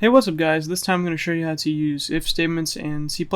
Hey, what's up guys? This time I'm going to show you how to use if statements in C++.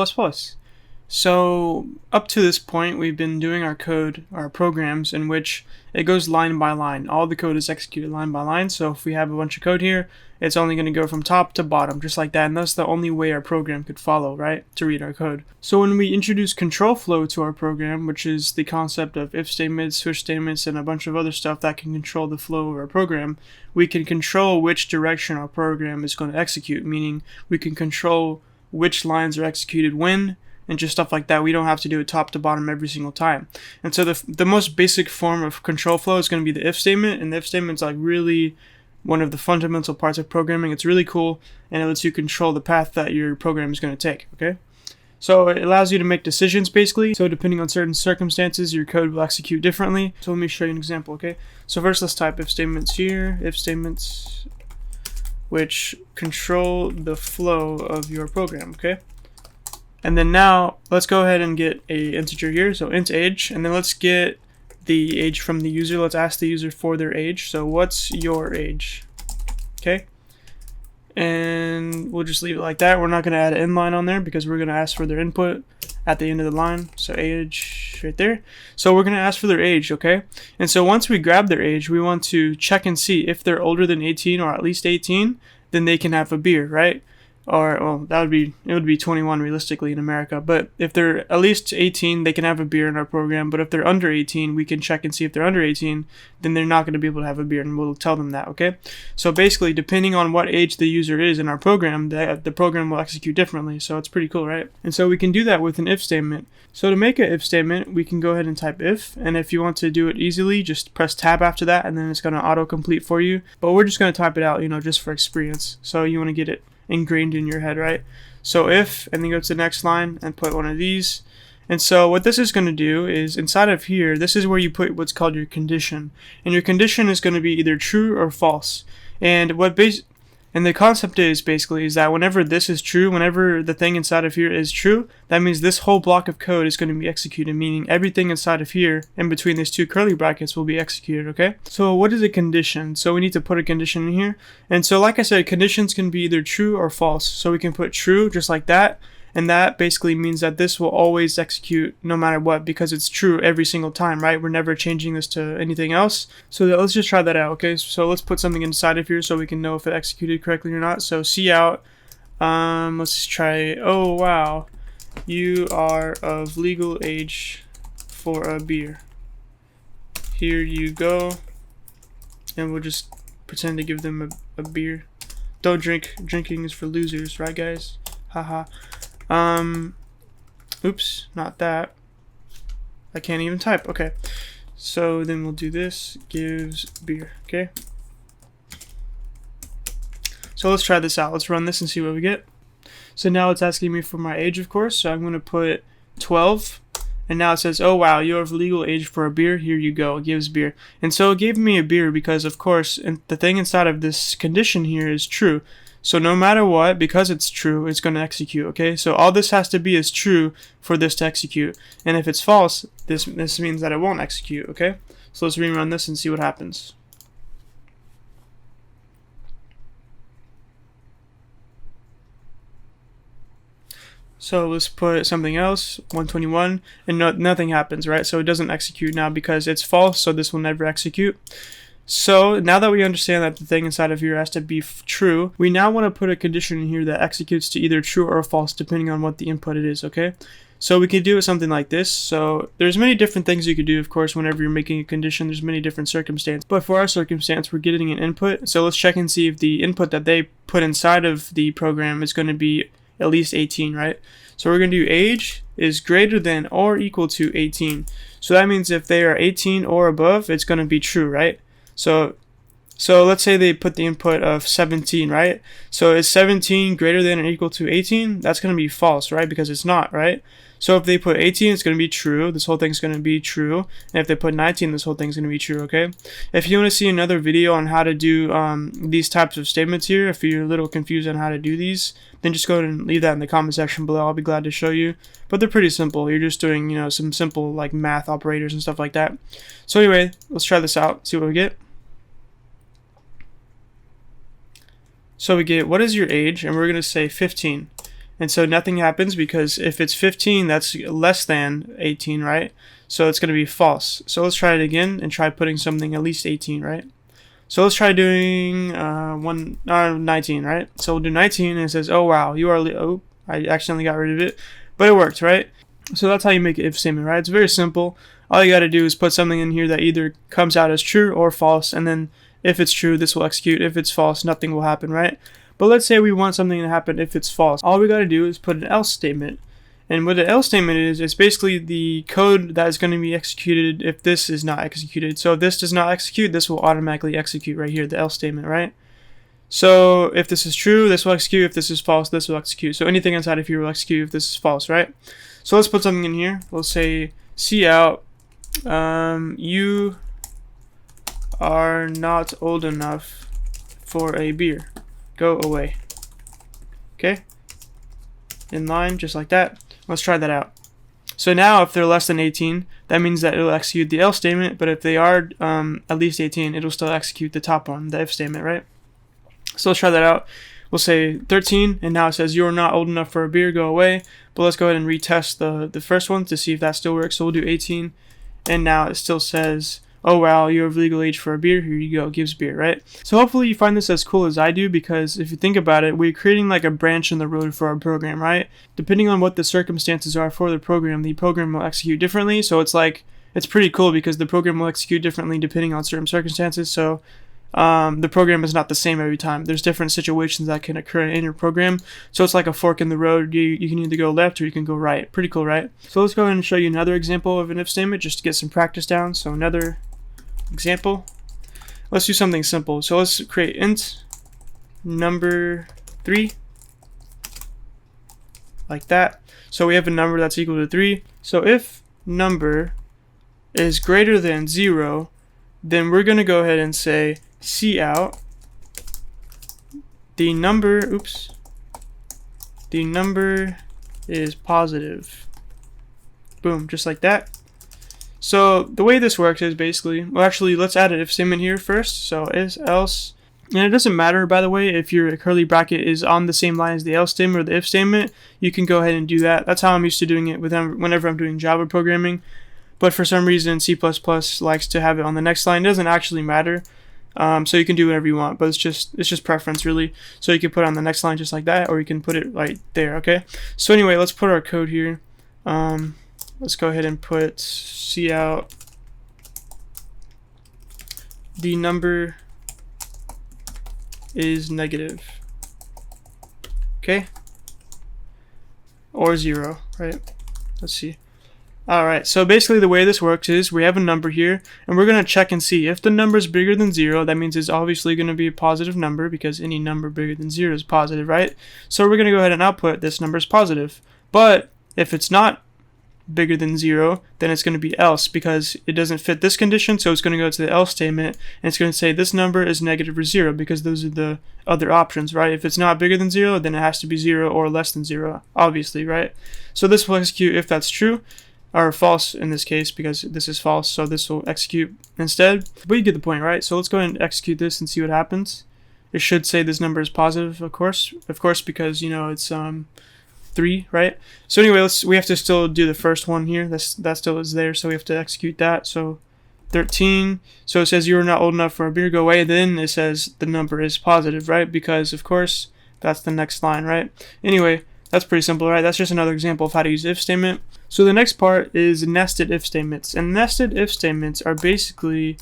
So up to this point we've been doing our code, our programs, in which it goes line by line. All the code is executed line by line, so if we have a bunch of code here, it's only going to go from top to bottom, just like that, and that's the only way our program could follow, right, to read our code. So when we introduce control flow to our program, which is the concept of if statements, switch statements, and a bunch of other stuff that can control the flow of our program, we can control which direction our program is going to execute, meaning we can control which lines are executed when, and just stuff like that. We don't have to do it top to bottom every single time. And so the most basic form of control flow is going to be the if statement, and the if statement is like really one of the fundamental parts of programming. It's really cool, and it lets you control the path that your program is going to take, okay? So it allows you to make decisions, basically. So depending on certain circumstances, your code will execute differently. So let me show you an example, okay? So first let's type if statements here, if statements which control the flow of your program, okay? And then now let's go ahead and get a integer here, so int age, and then let's get the age from the user. Let's ask the user for their age. So what's your age? Okay, and we'll just leave it like that. We're not going to add an inline on there because we're going to ask for their input at the end of the line. So age right there. So we're going to ask for their age, okay? And so once we grab their age, we want to check and see if they're older than 18 or at least 18, then they can have a beer, right? Or, well, it would be 21 realistically in America, but if they're at least 18, they can have a beer in our program. But if they're under 18, we can check and see if they're under 18, then they're not going to be able to have a beer, and we'll tell them that, okay? So basically, depending on what age the user is in our program, the program will execute differently, so it's pretty cool, right? And so we can do that with an if statement. So to make an if statement, we can go ahead and type if, and if you want to do it easily, just press tab after that, and then it's going to autocomplete for you. But we're just going to type it out, just for experience. So you want to get it ingrained in your head, right? So if, and then go to the next line and put one of these. And so what this is going to do is inside of here, this is where you put what's called your condition, and your condition is going to be either true or false. And the concept is basically that whenever this is true, whenever the thing inside of here is true, that means this whole block of code is going to be executed, meaning everything inside of here in between these two curly brackets will be executed, okay? So what is a condition? So we need to put a condition in here. And so like I said, conditions can be either true or false. So we can put true just like that. And that basically means that this will always execute no matter what, because it's true every single time, right? We're never changing this to anything else. So let's just try that out, okay? So let's put something inside of here so we can know if it executed correctly or not. So cout, let's try, oh wow, you are of legal age for a beer. Here you go. And we'll just pretend to give them a beer. Don't drink. Drinking is for losers, right guys? Haha. Oops, not that. I can't even type. Okay. So then we'll do this, gives beer, okay? So let's try this out. Let's run this and see what we get. So now it's asking me for my age, of course. So I'm going to put 12. And now it says, oh wow, you have legal age for a beer. Here you go. It gives beer. And so it gave me a beer because, of course, the thing inside of this condition here is true. So no matter what, because it's true, it's going to execute, okay? So all this has to be is true for this to execute. And if it's false, this means that it won't execute, okay? So let's rerun this and see what happens. So let's put something else, 121, and nothing happens, right? So it doesn't execute now because it's false, so this will never execute. So now that we understand that the thing inside of here has to be true, we now want to put a condition in here that executes to either true or false depending on what the input it is, okay? So we can do it something like this. So there's many different things you could do, of course, whenever you're making a condition. There's many different circumstances. But for our circumstance, we're getting an input. So let's check and see if the input that they put inside of the program is going to be at least 18, right? So we're going to do age is greater than or equal to 18. So that means if they are 18 or above, it's going to be true, right? So let's say they put the input of 17, right? So is 17 greater than or equal to 18? That's going to be false, right? Because it's not, right? So if they put 18, it's going to be true. This whole thing's going to be true. And if they put 19, this whole thing's going to be true, okay? If you want to see another video on how to do these types of statements here, if you're a little confused on how to do these, then just go ahead and leave that in the comment section below. I'll be glad to show you. But they're pretty simple. You're just doing, some simple like math operators and stuff like that. So anyway, let's try this out, see what we get. So we get, what is your age? And we're going to say 15. And so nothing happens because if it's 15, that's less than 18, right? So it's going to be false. So let's try it again and try putting something at least 18, right? So let's try doing 19, right? So we'll do 19 and it says, oh wow, you are, oh, I accidentally got rid of it, but it worked, right? So that's how you make an if statement, right? It's very simple. All you got to do is put something in here that either comes out as true or false, and then if it's true, this will execute. If it's false, nothing will happen, right? But let's say we want something to happen if it's false. All we got to do is put an else statement. And what an else statement is, it's basically the code that is going to be executed if this is not executed. So if this does not execute, this will automatically execute right here, the else statement, right? So if this is true, this will execute. If this is false, this will execute. So anything inside of here will execute if this is false, right? So let's put something in here. We'll say cout, you are not old enough for a beer. Go away. Okay? In line, just like that. Let's try that out. So now if they're less than 18, that means that it'll execute the else statement, but if they are at least 18, it'll still execute the top one, the if statement, right? So let's try that out. We'll say 13, and now it says you're not old enough for a beer, go away. But let's go ahead and retest the first one to see if that still works. So we'll do 18, and now it still says, oh wow, you have legal age for a beer, here you go, gives beer, right? So hopefully you find this as cool as I do, because if you think about it, we're creating like a branch in the road for our program, right? Depending on what the circumstances are for the program will execute differently. So it's like, it's pretty cool because the program will execute differently depending on certain circumstances. So the program is not the same every time. There's different situations that can occur in your program. So it's like a fork in the road. You can either go left or you can go right. Pretty cool, right? So let's go ahead and show you another example of an if statement just to get some practice down. So another example. Let's do something simple. So let's create int number 3 like that. So we have a number that's equal to 3. So if number is greater than 0, then we're going to go ahead and say cout the number is positive. Boom, just like that. So the way this works is basically, well actually let's add an if statement here first. So is else, and it doesn't matter by the way if your curly bracket is on the same line as the else statement or the if statement, you can go ahead and do that. That's how I'm used to doing it with them whenever I'm doing Java programming. But for some reason C++ likes to have it on the next line. It doesn't actually matter. So you can do whatever you want, but it's just preference really. So you can put it on the next line just like that, or you can put it right there, okay? So anyway, let's put our code here. Let's go ahead and put cout the number is negative, okay? Or 0, right? Let's see. Alright, so basically the way this works is we have a number here, and we're going to check and see. If the number is bigger than 0, that means it's obviously going to be a positive number, because any number bigger than 0 is positive, right? So we're going to go ahead and output this number is positive. But if it's not bigger than 0, then it's going to be else, because it doesn't fit this condition, so it's going to go to the else statement, and it's going to say this number is negative or 0, because those are the other options, right? If it's not bigger than 0, then it has to be 0 or less than 0, obviously, right? So this will execute if that's true, or false in this case, because this is false, so this will execute instead. But you get the point, right? So let's go ahead and execute this and see what happens. It should say this number is positive, of course, because you know it's 3, right? So anyway, we have to still do the first one here. That still is there, so we have to execute that. So 13. So it says you are not old enough for a beer, go away. Then it says the number is positive, right? Because of course that's the next line, right? Anyway, that's pretty simple, right? That's just another example of how to use if statement. So the next part is nested if statements. And nested if statements are basically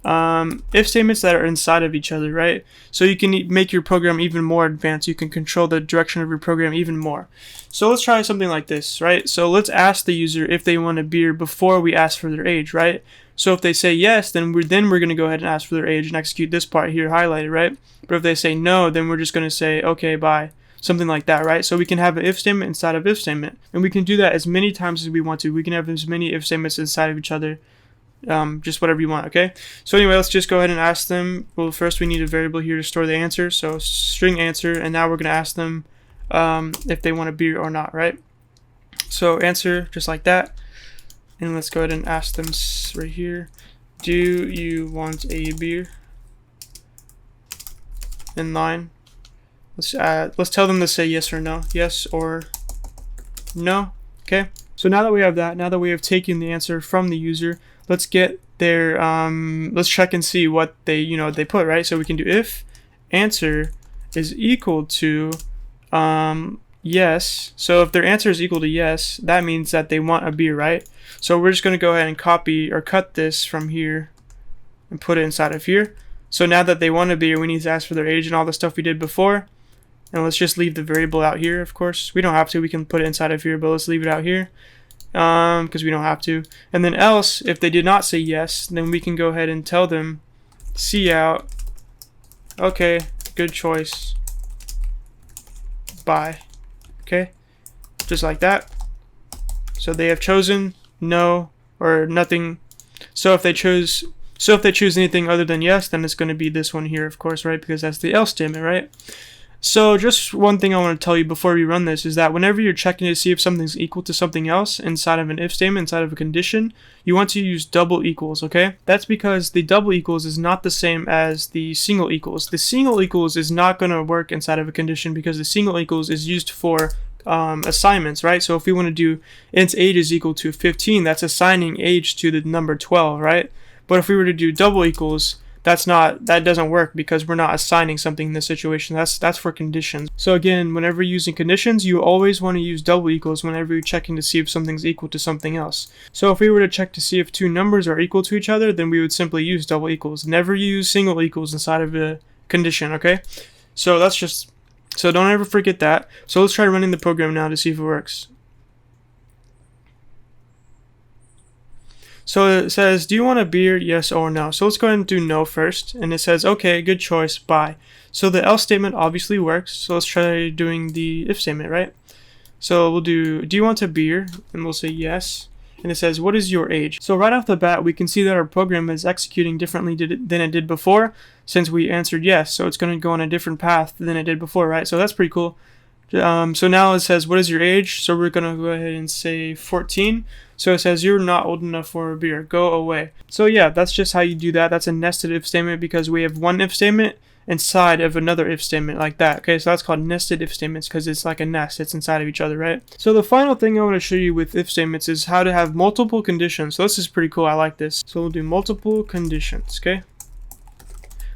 if statements that are inside of each other, right? So you can make your program even more advanced. You can control the direction of your program even more. So let's try something like this, right? So let's ask the user if they want a beer before we ask for their age, right? So if they say yes, then we're going to go ahead and ask for their age and execute this part here highlighted, right? But if they say no, then we're just going to say, okay, bye. Something like that, right? So we can have an if statement inside of if statement, and we can do that as many times as we want to. We can have as many if statements inside of each other, just whatever you want, okay? So anyway, let's just go ahead and ask them. Well, first we need a variable here to store the answer, so string answer, and now we're going to ask them if they want a beer or not, right? So answer just like that, and let's go ahead and ask them right here, do you want a beer? In line. Let's tell them to say yes or no. Yes or no. Okay. So now that we have that, now that we have taken the answer from the user, let's get their let's check and see what they they put, right? So we can do if answer is equal to yes. So if their answer is equal to yes, that means that they want a beer, right? So we're just going to go ahead and copy or cut this from here and put it inside of here. So now that they want a beer, we need to ask for their age and all the stuff we did before. And let's just leave the variable out here, of course. We don't have to. We can put it inside of here, but let's leave it out here because we don't have to. And then else, if they did not say yes, then we can go ahead and tell them cout. Okay, good choice. Bye. Okay, just like that. So they have chosen no or nothing. So if they choose anything other than yes, then it's going to be this one here, of course, right? Because that's the else statement, right? So just one thing I want to tell you before we run this is that whenever you're checking to see if something's equal to something else inside of an if statement, inside of a condition, you want to use double equals, okay? That's because the double equals is not the same as the single equals. The single equals is not going to work inside of a condition because the single equals is used for assignments, right? So if we want to do int age is equal to 15, that's assigning age to the number 12, right? But if we were to do double equals, that doesn't work because we're not assigning something in this situation. That's for conditions. So again, whenever you're using conditions, you always want to use double equals whenever you're checking to see if something's equal to something else. So if we were to check to see if two numbers are equal to each other, then we would simply use double equals. Never use single equals inside of a condition, okay? So don't ever forget that. So let's try running the program now to see if it works. So it says, do you want a beer, yes or no? So let's go ahead and do no first. And it says, okay, good choice, bye. So the else statement obviously works. So let's try doing the if statement, right? So we'll do you want a beer? And we'll say yes. And it says, what is your age? So right off the bat, we can see that our program is executing differently than it did before since we answered yes. So it's going to go on a different path than it did before, right? So that's pretty cool. So now it says, what is your age? So we're going to go ahead and say 14. So it says, you're not old enough for a beer. Go away. So yeah, that's just how you do that. That's a nested if statement because we have one if statement inside of another if statement like that. Okay, so that's called nested if statements because it's like a nest. It's inside of each other, right? So the final thing I want to show you with if statements is how to have multiple conditions. So this is pretty cool. I like this. So we'll do multiple conditions, okay?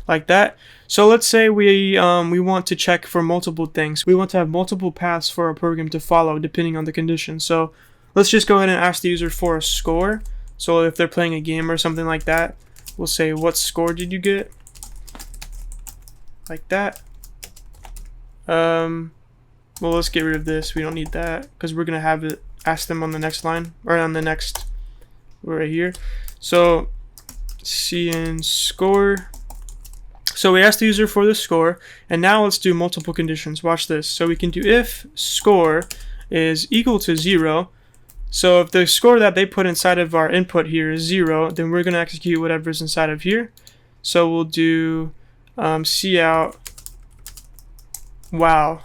Like that. So let's say we want to check for multiple things. We want to have multiple paths for our program to follow depending on the condition. So let's just go ahead and ask the user for a score. So if they're playing a game or something like that, we'll say, what score did you get? Like that. Well, let's get rid of this. We don't need that because we're going to have it ask them on the next line or on the next right here. So cin score. So we asked the user for the score, and now let's do multiple conditions. Watch this. So we can do if score is equal to 0. So if the score that they put inside of our input here is 0, then we're going to execute whatever's inside of here. So we'll do cout, wow,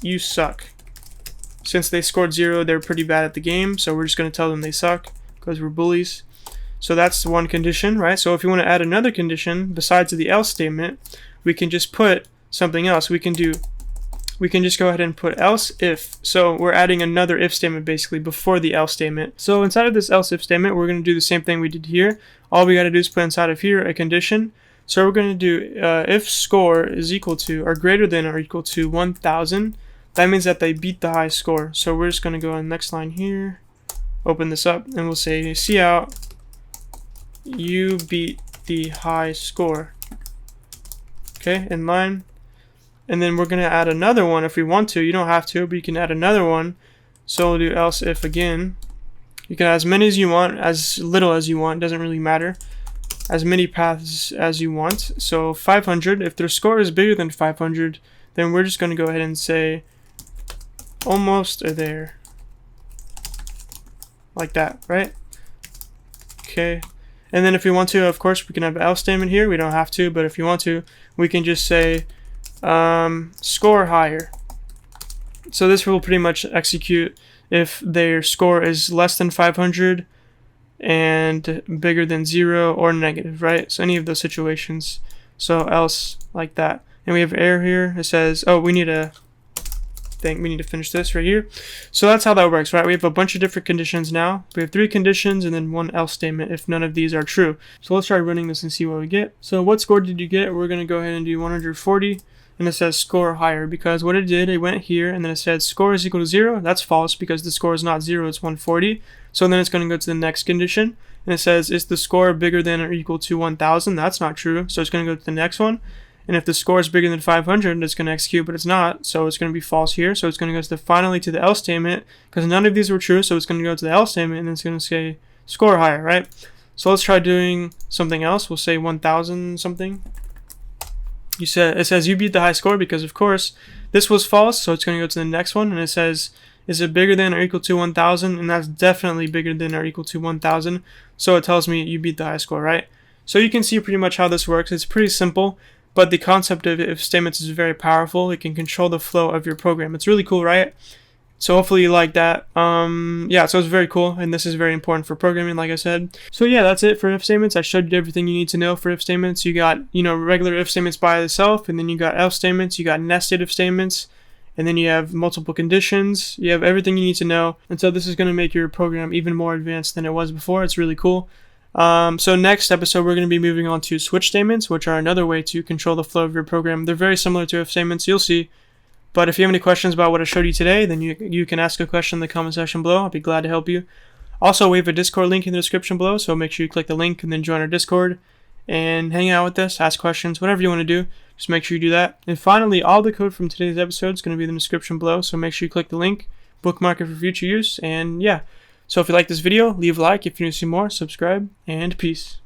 you suck. Since they scored 0, they're pretty bad at the game, so we're just going to tell them they suck because we're bullies. So that's one condition, right? So if you want to add another condition besides the else statement, we can just put something else. We can just go ahead and put else if. So we're adding another if statement basically before the else statement. So inside of this else if statement, we're going to do the same thing we did here. All we got to do is put inside of here a condition. So we're going to do if score is equal to or greater than or equal to 1000. That means that they beat the high score. So we're just going to go on the next line here, open this up, and we'll say cout, you beat the high score. Okay, in line. And then we're going to add another one if we want to. You don't have to, but you can add another one. So we'll do else if again. You can add as many as you want, as little as you want. Doesn't really matter. As many paths as you want. So 500. If their score is bigger than 500, then we're just going to go ahead and say almost there. Like that, right? Okay. And then if we want to, of course, we can have an else statement here. We don't have to, but if you want to, we can just say score higher. So this will pretty much execute if their score is less than 500 and bigger than 0 or negative, right? So any of those situations. So else like that. and we have error here. It says, oh, we need to finish this right here. So that's how that works, right? We have a bunch of different conditions now. We have 3 conditions and then one else statement if none of these are true. So let's try running this and see what we get. So what score did you get? We're going to go ahead and do 140, and it says score higher, because what it did, it went here and then it said score is equal to 0. That's false because the score is not 0, it's 140. So then it's going to go to the next condition, and it says, is the score bigger than or equal to 1000? That's not true, so it's going to go to the next one. And if the score is bigger than 500, it's going to execute, but it's not, so it's going to be false here. So it's going to go to finally to the else statement, because none of these were true, so it's going to go to the else statement, and then it's going to say score higher, right? So let's try doing something else. We'll say 1000 something. It says you beat the high score, because of course this was false, so it's going to go to the next one, and it says, is it bigger than or equal to 1000? And that's definitely bigger than or equal to 1000, so it tells me you beat the high score, right? So you can see pretty much how this works. It's pretty simple. But the concept of if statements is very powerful. It can control the flow of your program. It's really cool, right? So hopefully you like that. Yeah, so it's very cool, and this is very important for programming, like I said. So yeah, that's it for if statements. I showed you everything you need to know for if statements. You got, regular if statements by itself, and then you got else statements, you got nested if statements, and then you have multiple conditions. You have everything you need to know. And so this is going to make your program even more advanced than it was before. It's really cool. So next episode, we're going to be moving on to switch statements, which are another way to control the flow of your program. They're very similar to if statements, you'll see. But if you have any questions about what I showed you today, then you can ask a question in the comment section below. I'll be glad to help you. Also, we have a Discord link in the description below, so make sure you click the link and then join our Discord and hang out with us, ask questions, whatever you want to do. Just make sure you do that. And finally, all the code from today's episode is going to be in the description below, so make sure you click the link, bookmark it for future use, and yeah. So if you like this video, leave a like. If you want to see more, subscribe, and peace.